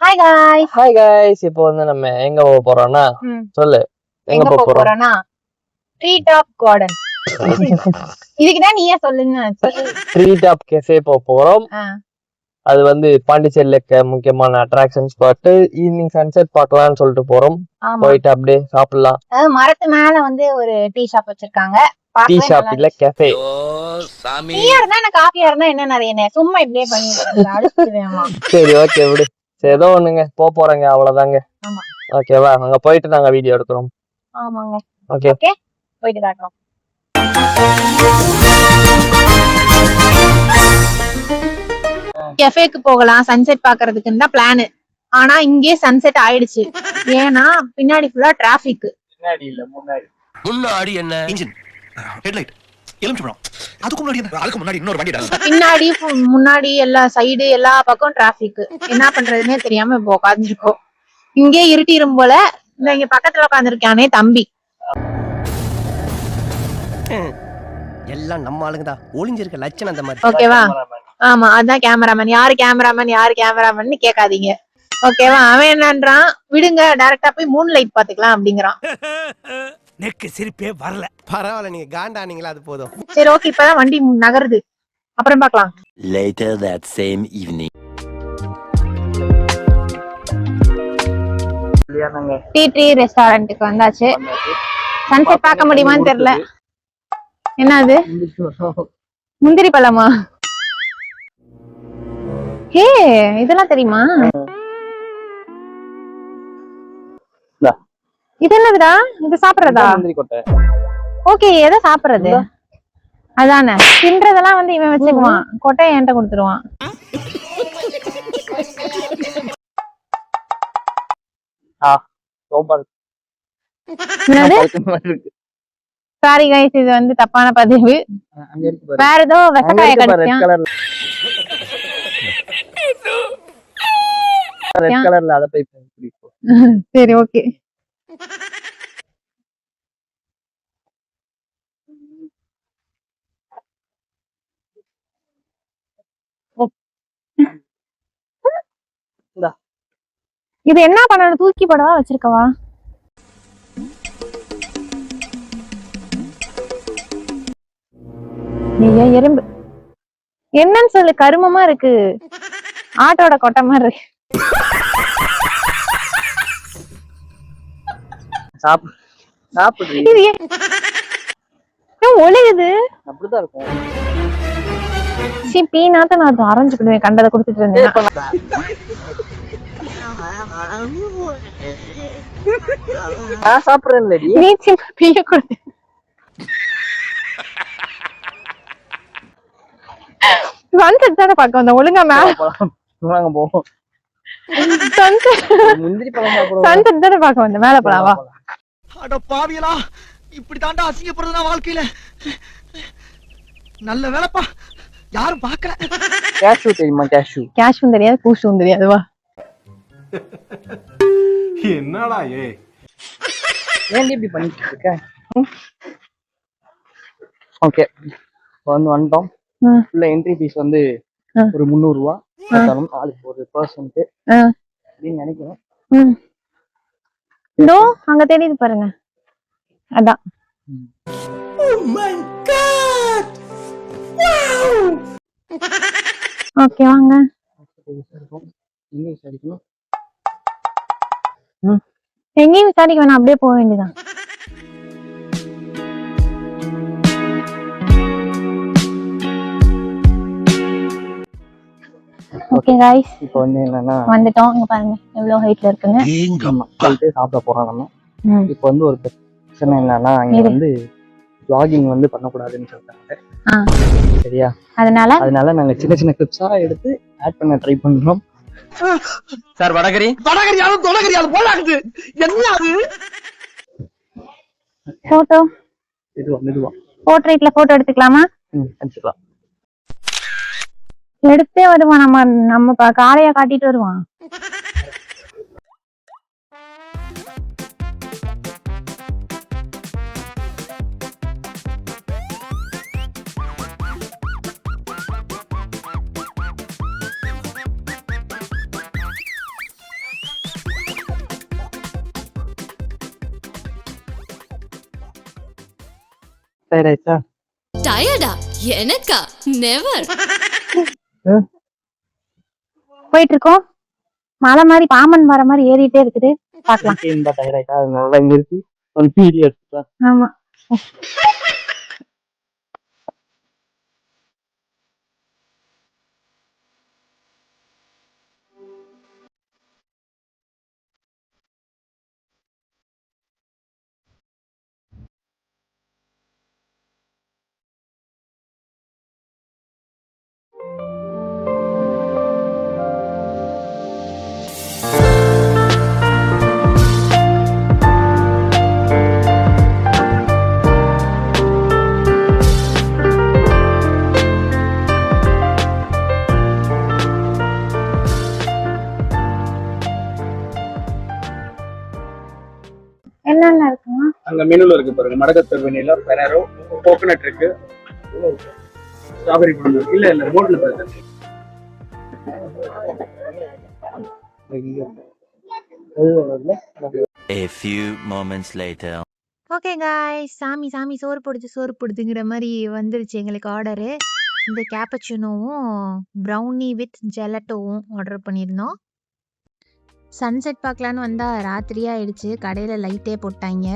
Hi guys. Hi guys, இப்போ வந்து நம்ம எங்க போக போறோம்னா சொல்லு. எங்க போக போறோம்னா ட்ரீ டாப் கார்டன். இதுக்குதான் நீயே சொல்லுங்க. ட்ரீ டாப் கேஃபே போக போறோம். அது வந்து பாண்டிச்சேரியில இருக்க முக்கியமான அட்ராக்ஷன் ஸ்பாட். ஈவினிங் சன்செட் பார்க்கலாம்னு சொல்லிட்டு போறோம். போயிட்டு அப்படியே சாப்பிடலாம். மரத்து மேல வந்து ஒரு டீ ஷாப் வச்சிருக்காங்க. டீ ஷாப் இல்ல கேஃபே. டீயா இருந்தா என்ன, காஃபியா இருந்தா என்ன, நிறைய சும்மா இப்படியே பண்ணி. சரி ஓகே விடு. சரி ஏதோ ஒண்ணுங்க போறேங்க, அவ்வளவுதாங்க. ஓகேவா? அங்க போயிட்டு நாங்க வீடியோ எடுக்கிறோம். ஆமாங்க. ஓகே ஓகே, போயிட்டு காட்டுறோம். கெஃபேக்கு போகலாம் சன்செட் பாக்குறதுக்குன்னு தான் பிளான். ஆனா இங்கே சன்செட் ஆயிடுச்சு. ஏன்னா பின்னாடி ஃபுல்லா டிராபிக். பின்னாடி இல்ல முன்னாடி என்ன இன்ஜின் ஹெட்லைட் எலுமிச்சம்பழம். அதுக்கு முன்னாடி இன்னொரு வண்டி. பின்னாடி முன்னாடி எல்லா சைடு எல்லா பக்கம் டிராபிக். என்ன பண்றதுன்னே தெரியாம இப்போ உட்காந்துருக்கோம். இங்கே இருட்டிரும் போல. இங்க பக்கத்துல உட்காந்துருக்கானே தம்பி. எல்லாம் நம்ம ஆளுங்கதான். ஒளிஞ்சிருக்க லட்சணம் அந்த மாதிரி. ஓகேவா? ஆமா, அதான் கேமராமேன். யாரு கேமராமேன் கேட்காதீங்க. ஓகேவா? அவன் என்னன்றான், விடுங்க டைரக்டா போய் மூன் லைட் பாத்துக்கலாம் அப்படிங்கிறான். நெக்கு சிரிப்பே வரல. பரவாயில்ல, நீங்க காண்டானீங்களா, அது போதும். சரி ஓகே, இப்பதான் வண்டி நகருது, அப்புறம் பார்க்கலாம். Later that same evening. Tree ரெஸ்டாரண்ட்டுக்கு வந்தாச்சு. சன்செட் பார்க்க முடியுமான்னு தெரியல. என்னது முந்திரி பழமா? ஹே, இதெல்லாம் தெரியுமா? இது என்னதுடா? இது சாப்பிடுறதா? முந்திரி கொட்டை. ஓகே, எதை சாப்பிடுறது? அதானே தின்றதெல்லாம் வந்து இவன் வச்சுக்குவான். கொட்டையை என்கிட்ட கொடுத்துருவான். சாரி கைஸ், இது வந்து தப்பான பதிவு. வேற ஏதோ வெசக்காய கடிச்சான். ரெட் கலர்ல அத போய் பிடிப்போம். சரி ஓகே. இது என்ன பண்ணணும்? தூக்கி படவா வச்சிருக்கவா? எறும்பு என்னன்னு சொல்லு. கருமமா இருக்கு. ஆட்டோட கொட்டை மாதிரி இருக்கு. ஒழுகுது. அப்படிதான் இருக்கும். பீனாத்த நான் அரைஞ்சுக்கிடுவேன் கண்டதை குடுத்துட்டு இருந்தேன். சன்செட் தானே பார்க்க வந்தேன். ஒழுங்கா மேல போவோம். சன்செட் தானே பார்க்க வந்தேன். மேல போலாவா? அட பாவியலா, இப்படி தாண்டா அசிங்கப்படுறதுனா வாழ்க்கையில. நல்ல வேலைப்பா, யாரும் பார்க்கல. கேஷ்யூ தெரியுமா? கேஷ்யூ தெரியாது, பூஷும் தெரியாதுவா? என்னடா ஏன் இப்படி பண்ணிட்டு இருக்க? ஓகே, வந்து வந்துட்டோம். ஃபுல்ல என்ட்ரி ஃபீஸ் வந்து ஒரு 300 ரூபாய் கட்டணும். ஆளுக்கு ஒரு பர்சன்ட் அப்படின்னு நினைக்கிறேன். இதோ அங்க தெரியுது பாருங்க, அதான். ஓகே வாங்க. எங்கேயும் விசாரிக்க வேணாம், அப்படியே போக வேண்டியதான். ஓகே गाइस, இப்போ வந்து என்னன்னா வந்துட்டோம். இங்க பாருங்க எவ்வளவு ஹைட்ல இருக்குங்க. சொல்லிட்டு சாப்பிட போறோம் நம்ம. இப்போ வந்து ஒரு பிரச்சனை என்னன்னா, அங்க வந்து vlogging வந்து பண்ணக்கூடாதுன்னு சொல்றாங்க. சரியா? அதனால நாங்க சின்ன சின்ன கிளிப்ஸா எடுத்து ஆட் பண்ண ட்ரை பண்றோம். சார் வடகரியாலும் தொடகரியாலும் போலாகுது. என்ன அது? போட்டோ இதுவா போர்ட்ரேட்ல போட்டோ எடுத்துக்கலாமா? எடுத்துக்கலாம். எடுத்தே வருவான். நம்ம காலையா காட்டிட்டு வருவான். டயர்ட் ஆயிடுச்சா? டயர்டா? எனக்கா? நெவர். போயிட்டு இருக்கோம். மலை மாதிரி பாம்பன் வர மாதிரி ஏறிட்டே இருக்குது. பாக்கலாம். டயர்ட் ஆயிட்டா? அதனால நிறுத்தி ஒரு பீடி எடுத்துட்டா. ஆமா. என்னென்ன இருக்குமா? அங்க மெனுல இருக்கு பாருங்க. மடக்கத்தூர் வெண்ணிலா, பெரேரோ, கோகனட் இருக்கு, ஸ்ட்ராபெரி பழம் இருக்கு. இல்ல போட்ல பாருங்க. A few moments later. Okay guys, சாமி சாமி சோறு போடுதுங்கிற மாதிரி வந்துருச்சு எங்களுக்கு ஆர்டரு. இந்த கேப்பச்சினோவும் ப்ரௌனி வித் ஜெலட்டோவும் ஆர்டர் பண்ணியிருந்தோம். சன்செட் பார்க்கலான்னு வந்தால் ராத்திரியாக ஆயிடுச்சு. கடையில் லைட்டே போட்டாங்க.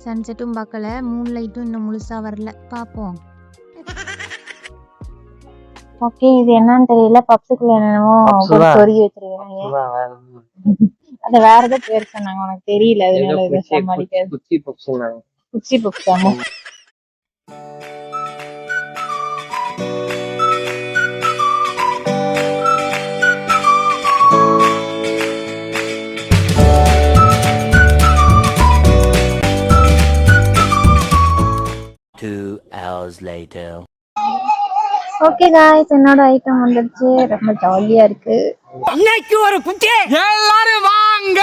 சன்செட்டும் பார்க்கல, மூன் லைட்டும் இன்னும் முழுசாக வரல. பார்ப்போம். ஓகே, இது என்னன்னு தெரியல. பப்ஸுக்குள்ள என்னென்னமோ சொருகி வச்சிருக்காங்க. அது வேற ஏதோ பேர் சொன்னாங்க, உனக்கு தெரியல. அதனால இதை சமாளிக்காது. குச்சி பப்ஸ் தாங்க. Hours later. ஓகே காய்ஸ், என்னோட ஐட்டம் வந்துருச்சு. ரொம்ப ஜாலியா இருக்கு. இன்னைக்கு ஒரு குட்டி எல்லாரும் வாங்க.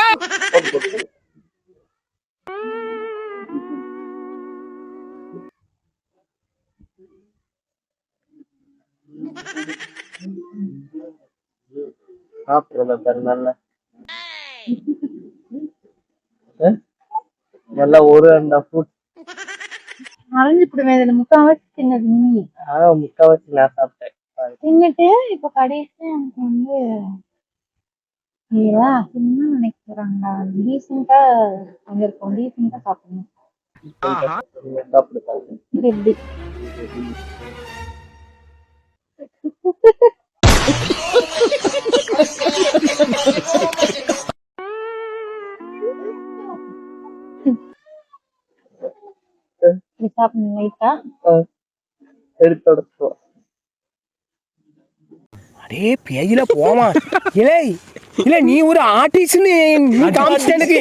நல்லா ஒரு அந்த ஃப்ரூட் மறைஞ்சு போடுவேன். இதுல முக்காவாசி சின்னது நீ. முக்காவாசி நான் சாப்பிட்டேன். தின்னுட்டு இப்ப கடைசியா எனக்கு வந்து என்ன நினைக்கிறாங்களா, டீசெண்டா வந்திருக்கோம். டீசெண்டா சாப்பிடணும். இது எப்படி சாப்பிடணும் லைட்டா எடுத்து அடே பேயில போமா. இல்ல நீ ஒரு ஆர்டிஸ்ட்னு நீ காமிச்சிட்ட எனக்கு.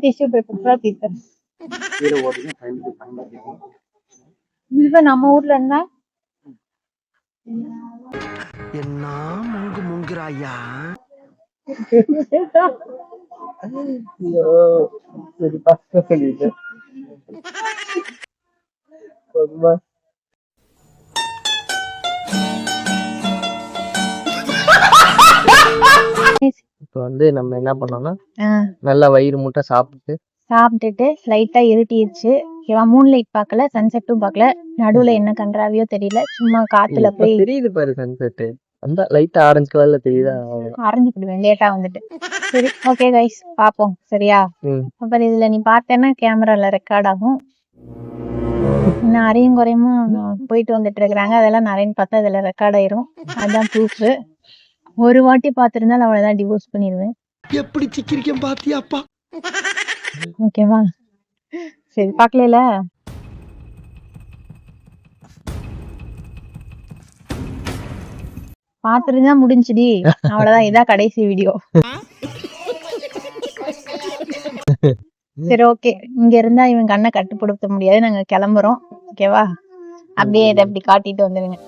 டிஷ்யூ பேப்பர் தீர்த்தேன். இதுவே நம்ம ஊர்ல இருந்தா என்ன முங்குறாயா? சரி பஸ்ட் சொல்லிட்டு இப்ப வந்து நம்ம என்ன பண்ணோம்னா நல்லா வயிறு முட்டை சாப்பிட்டுட்டு லைட்டா இருட்டிடுச்சு. மூன் லைட் பார்க்கல, சன்செட்டும் பார்க்கல. நடுவுல என்ன கன்றாவியோ தெரியல. சும்மா காத்துல போய் தெரியுது பாரு சன்செட். அந்த லைட்டா ஆரஞ்சு கலர்ல தெரியுதா? ஆரஞ்சு போடுவேன் லேட்டா வந்துட்டு. சரி ஓகே கைஸ், பாப்போம். சரியா? அப்புறம் இதுல நீ பார்த்தேன்னா கேமரால ரெக்கார்ட் ஆகும். இன்னும் அரையும் குறையும் போயிட்டு வந்துட்டு இருக்கிறாங்க. அதெல்லாம் நிறைய பார்த்தா இதுல ரெக்கார்ட் ஆயிரும். அதுதான் ப்ரூஃப். ஒரு வாட்டி பார்த்திருந்தாலும் அவ்வளவுதான், டிவோர்ஸ் பண்ணிடுவேன். எப்படி சிக்கிரிக்கம் பாத்தியாப்பா? ஓகேவா? சரி, பார்க்கல. பாத்துருந்தா முடிஞ்சுடி, அவ்வளவுதான். இதான் கடைசி வீடியோ. சரி ஓகே, இங்க இருந்தா இவன் கண்ணை கட்டுப்படுத்த முடியாது. நாங்க கிளம்புறோம். ஓகேவா? அப்படியே இதை அப்படி காட்டிட்டு வந்துருங்க.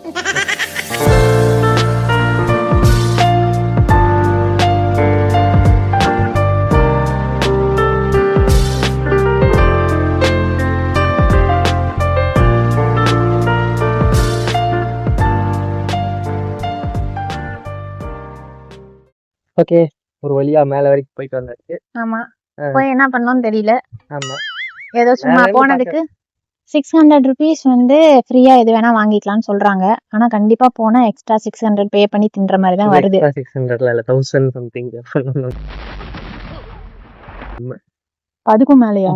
ஓகே, ஒரு வழியா மேல வரைக்கும் போயிட்டு வந்தாச்சு. ஆமா, போய் என்ன பண்ணோம்னு தெரியல. ஆமா, ஏதோ சும்மா வேற என்ன போனதுக்கு 600 rupees வந்து ஃப்ரீயா எது வேணா வாங்கிக்கலாம்னு சொல்றாங்க. ஆனா கண்டிப்பா போனா எக்ஸ்ட்ரா 600 பே பண்ணி தின்ற மாதிரி தான் வருது. 600 இல்ல 1000 சம்திங். அதுக்கும் மேலயா?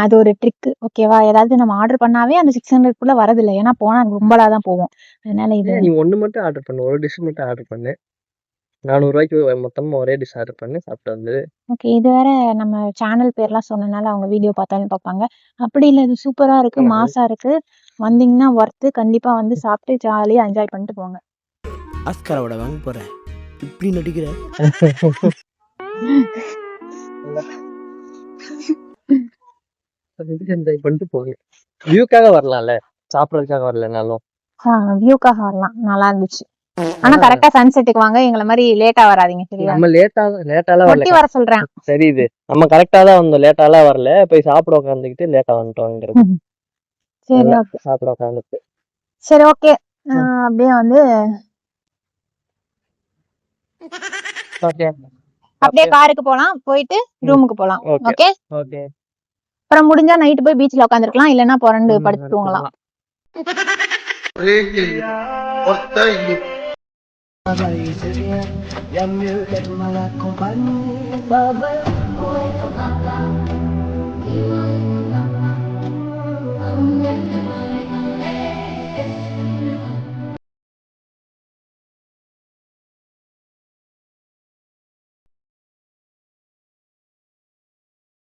அது ஒரு ட்ரிக். ஓகேவா? ஏதாவது நம்ம ஆர்டர் பண்ணாவே அந்த 600க்குள்ள வரதில்ல. ஏன்னா போனா கும்பலா தான் போவோம். அதனால இது நீ ஒண்ணு மட்டும் ஆர்டர் பண்ணு, ஒரு டிஷ் மட்டும் ஆர்டர் பண்ணு. 400 ரூபாய்க்கு மொத்தமா ஒரே டிஷ் ஆர்டர் பண்ணி சாப்பிட்டு வந்து. ஓகே. இது வேற நம்ம சேனல் பேர்லாம் சொன்னனால அவங்க வீடியோ பார்த்தாலும் பார்ப்பாங்க. அப்படி இல்ல, இது சூப்பரா இருக்கு, மாஸா இருக்கு. வந்தீங்கன்னா ஒர்த்து. கண்டிப்பா வந்து சாப்பிட்டு ஜாலியா என்ஜாய் பண்ணிட்டு போங்க. ஆஸ்காரோட வாங்க போறேன் இப்படி நடிக்கிற. என்ஜாய் பண்ணிட்டு போங்க. வியூக்காக வரலாம்ல, சாப்பிடறதுக்காக வரலனாலும். வியூக்காக வரலாம். நல்லா இருந்துச்சு. ஆனா கரெக்டா சன்செட்டுக்கு வாங்க. எங்களை மாதிரி லேட்டா வராதீங்க. சரியா? நம்ம லேட்டாலாம் ஒட்டி வரல. வர சொல்றேன். தெரியுது, நம்ம கரெக்டா தான் வந்தோம், லேட்டாலாம் வரல. போய் சாப்பிட உட்காந்துக்கிட்டு லேட்டா வந்துட்டோங்கிறது. சரி ஓகே. சாப்பிட உட்காந்துட்டு சரி ஓகே. அப்படியே வந்து அப்படியே காருக்கு போலாம், போயிட்டு ரூமுக்கு போலாம். Okay. ஓகே. ஓகே. அப்புறம் முடிஞ்சா நைட்டு போய் பீச்ல உட்காந்துருக்கலாம், இல்லன்னா புரண்டு படுத்து தூங்கலாம்.